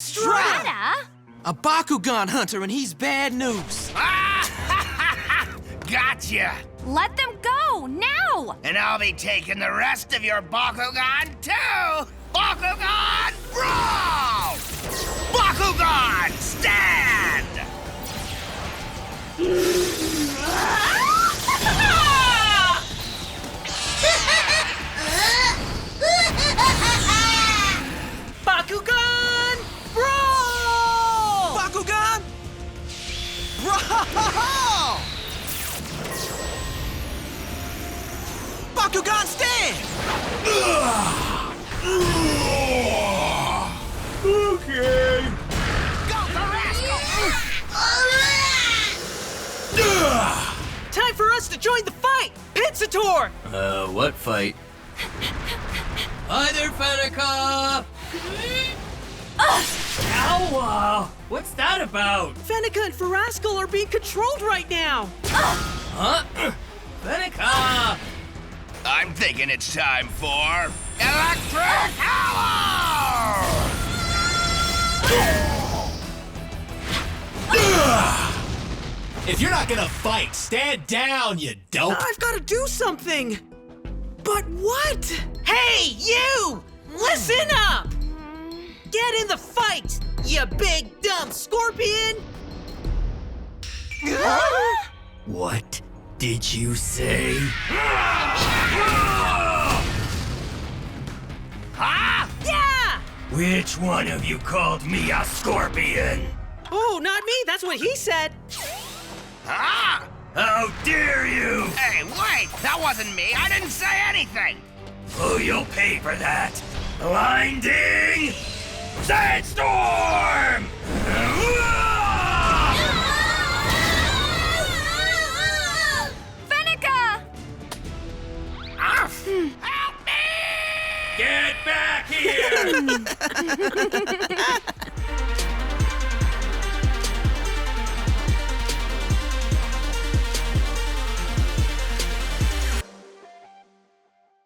Strata? A Bakugan hunter, and he's bad news. Gotcha! Let them go, now! And I'll be taking the rest of your Bakugan too! Bakugan Brawl! Bakugan Stand! Bakugan Brawl! Bakugan Brawl! Bakugan Stand! Okay. Go, Ferascal! Time for us to join the fight! Pincitaur! What fight? Hi there, Fenneca! Ow! What's that about? Fenneca and Ferascal are being controlled right now! Huh? Fenneca! I'm thinking it's time for Electric Power! If you're not gonna fight, stand down, you dope! I've got to do something! But what? Hey, you! Listen up! Get in the fight, you big dumb scorpion! What did you say? Huh? Yeah! Which one of you called me a scorpion? Oh, not me, that's what he said. Huh? How dare you! Hey, wait! That wasn't me! I didn't say anything! Oh, you'll pay for that! Blinding Sandstorm! Fenneca! Help me! Get back here!